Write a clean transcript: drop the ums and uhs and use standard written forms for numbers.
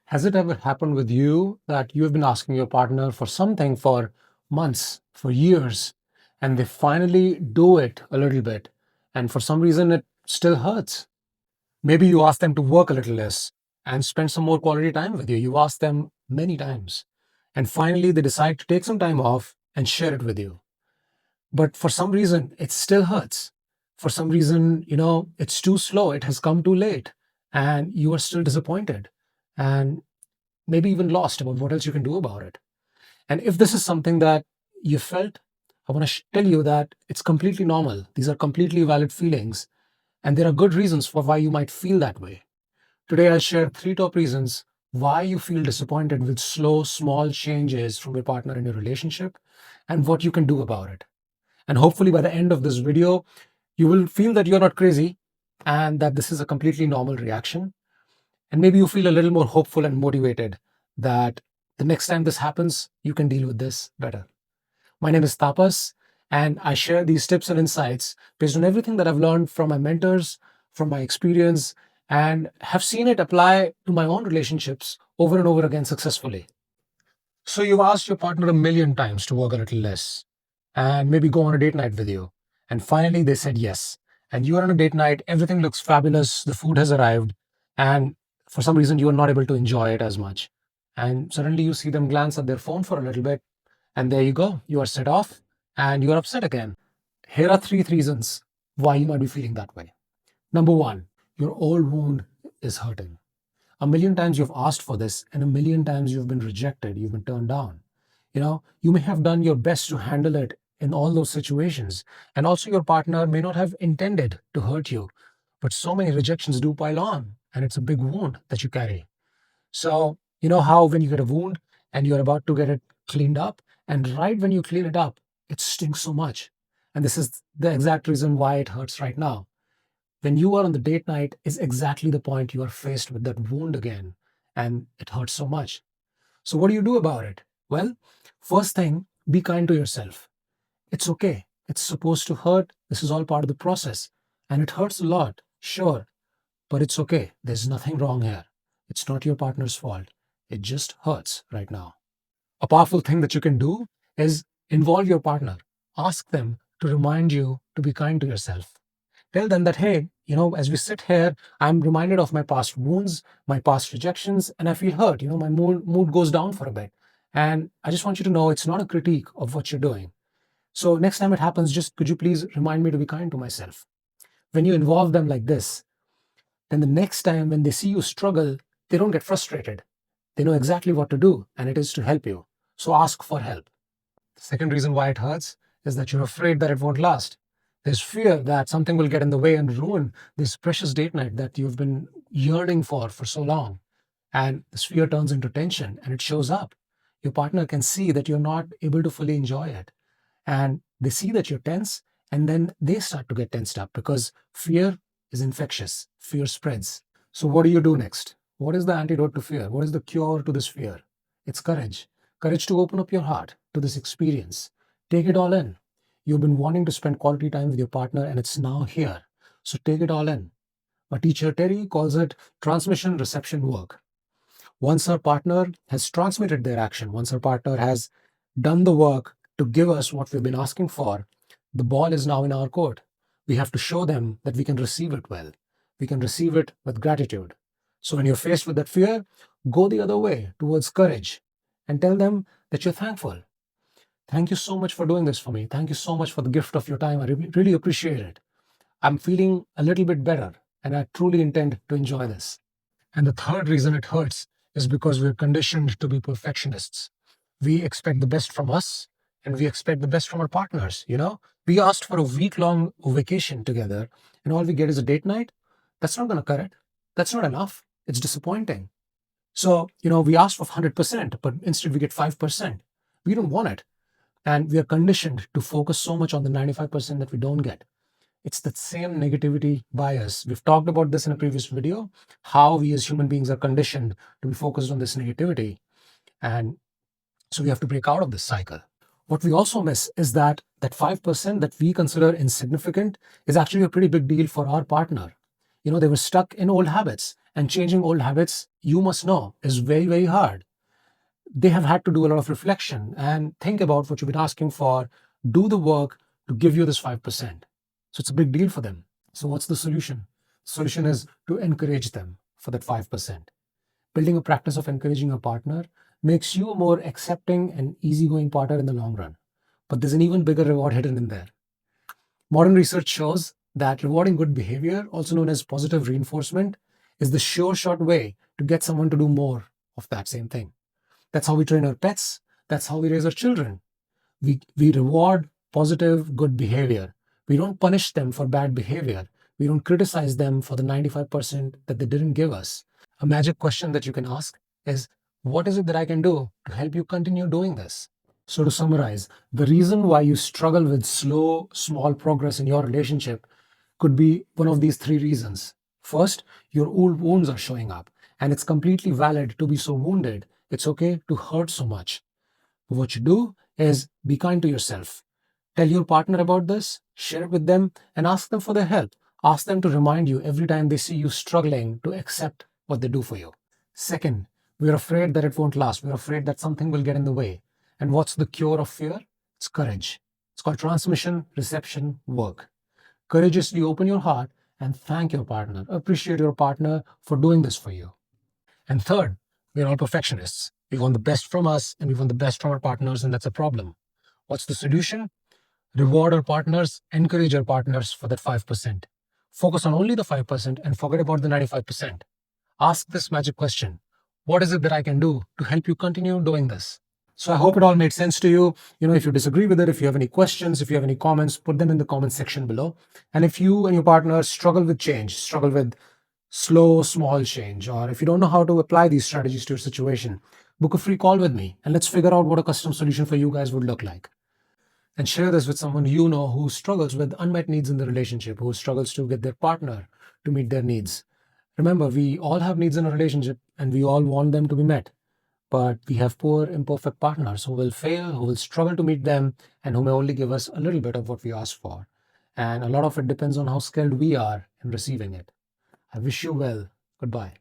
Has it ever happened with you that you have been asking your partner for something for months, for years, and they finally do it a little bit, and for some reason it still hurts? Maybe you ask them to work a little less and spend some more quality time with you. You ask them many times, and finally they decide to take some time off and share it with you. But for some reason, it still hurts. For some reason, it's too slow, it has come too late, and you are still disappointed. And maybe even lost about what else you can do about it. And if this is something that you felt, I want to tell you that it's completely normal. These are completely valid feelings, and there are good reasons for why you might feel that way. Today, I'll share three top reasons why you feel disappointed with slow, small changes from your partner in your relationship and what you can do about it. And hopefully, by the end of this video, you will feel that you're not crazy and that this is a completely normal reaction. And maybe you feel a little more hopeful and motivated that the next time this happens, you can deal with this better. My name is Tapas, and I share these tips and insights based on everything that I've learned from my mentors, from my experience, and have seen it apply to my own relationships over and over again successfully. So you've asked your partner a million times to work a little less and maybe go on a date night with you. And finally, they said yes. And you are on a date night, everything looks fabulous, the food has arrived, and for some reason, you are not able to enjoy it as much. And suddenly, you see them glance at their phone for a little bit, and there you go. You are set off and you are upset again. Here are three reasons why you might be feeling that way. Number one, your old wound is hurting. A million times you've asked for this, and a million times you've been rejected, you've been turned down. You may have done your best to handle it in all those situations, and also your partner may not have intended to hurt you, but so many rejections do pile on, and it's a big wound that you carry. So you know how when you get a wound and you're about to get it cleaned up, and right when you clean it up, it stings so much. And this is the exact reason why it hurts right now. When you are on the date night is exactly the point you are faced with that wound again, and it hurts so much. So what do you do about it? Well, first thing, be kind to yourself. It's okay. It's supposed to hurt. This is all part of the process. And it hurts a lot, sure, but it's okay. There's nothing wrong here. It's not your partner's fault. It just hurts right now. A powerful thing that you can do is involve your partner. Ask them to remind you to be kind to yourself. Tell them that, hey, as we sit here, I'm reminded of my past wounds, my past rejections, and I feel hurt. My mood goes down for a bit. And I just want you to know it's not a critique of what you're doing. So next time it happens, just could you please remind me to be kind to myself? When you involve them like this, then the next time when they see you struggle, they don't get frustrated. They know exactly what to do, and it is to help you. So ask for help. The second reason why it hurts is that you're afraid that it won't last. There's fear that something will get in the way and ruin this precious date night that you've been yearning for so long. And this fear turns into tension and it shows up. Your partner can see that you're not able to fully enjoy it. And they see that you're tense, and then they start to get tensed up because fear is infectious. Fear spreads. So, what do you do next? What is the antidote to fear? What is the cure to this fear? It's courage. Courage to open up your heart to this experience. Take it all in. You've been wanting to spend quality time with your partner, and it's now here. So, take it all in. My teacher Terry calls it transmission reception work. Once our partner has transmitted their action, once our partner has done the work to give us what we've been asking for, the ball is now in our court. We have to show them that we can receive it well. We can receive it with gratitude. So when you're faced with that fear, go the other way towards courage and tell them that you're thankful. Thank you so much for doing this for me. Thank you so much for the gift of your time. I really appreciate it. I'm feeling a little bit better, and I truly intend to enjoy this. And the third reason it hurts is because we're conditioned to be perfectionists. We expect the best from us and we expect the best from our partners. We asked for a week long vacation together, and all we get is a date night. That's not going to cut it. That's not enough. It's disappointing. So, we asked for 100%, but instead we get 5%. We don't want it. And we are conditioned to focus so much on the 95% that we don't get. It's the same negativity bias. We've talked about this in a previous video, how we as human beings are conditioned to be focused on this negativity. And so we have to break out of this cycle. What we also miss is that 5% that we consider insignificant is actually a pretty big deal for our partner. They were stuck in old habits And changing old habits, you must know, is very, very hard. They have had to do a lot of reflection and think about what you've been asking for, do the work to give you this 5%. So it's a big deal for them. So what's the solution? Solution is to encourage them for that 5%. Building a practice of encouraging a partner makes you a more accepting and easygoing partner in the long run. But there's an even bigger reward hidden in there. Modern research shows that rewarding good behavior, also known as positive reinforcement, is the sure shot way to get someone to do more of that same thing. That's how we train our pets. That's how we raise our children. We reward positive, good behavior. We don't punish them for bad behavior. We don't criticize them for the 95% that they didn't give us. A magic question that you can ask is, what is it that I can do to help you continue doing this? So, to summarize, the reason why you struggle with slow, small progress in your relationship could be one of these three reasons. First, your old wounds are showing up, and it's completely valid to be so wounded. It's okay to hurt so much. What you do is be kind to yourself. Tell your partner about this, share it with them, and ask them for their help. Ask them to remind you every time they see you struggling to accept what they do for you. Second, we're afraid that it won't last. We're afraid that something will get in the way. And what's the cure of fear? It's courage. It's called transmission, reception, work. Courageously open your heart and thank your partner. Appreciate your partner for doing this for you. And third, we're all perfectionists. We want the best from us and we want the best from our partners, and that's a problem. What's the solution? Reward our partners, encourage our partners for that 5%. Focus on only the 5% and forget about the 95%. Ask this magic question: what is it that I can do to help you continue doing this? So I hope it all made sense to you. If you disagree with it, if you have any questions, if you have any comments, put them in the comment section below. And if you and your partner struggle with change, struggle with slow, small change, or if you don't know how to apply these strategies to your situation, book a free call with me and let's figure out what a custom solution for you guys would look like. And share this with someone you know who struggles with unmet needs in the relationship, who struggles to get their partner to meet their needs. Remember, we all have needs in a relationship and we all want them to be met. But we have poor, imperfect partners who will fail, who will struggle to meet them, and who may only give us a little bit of what we ask for. And a lot of it depends on how skilled we are in receiving it. I wish you well. Goodbye.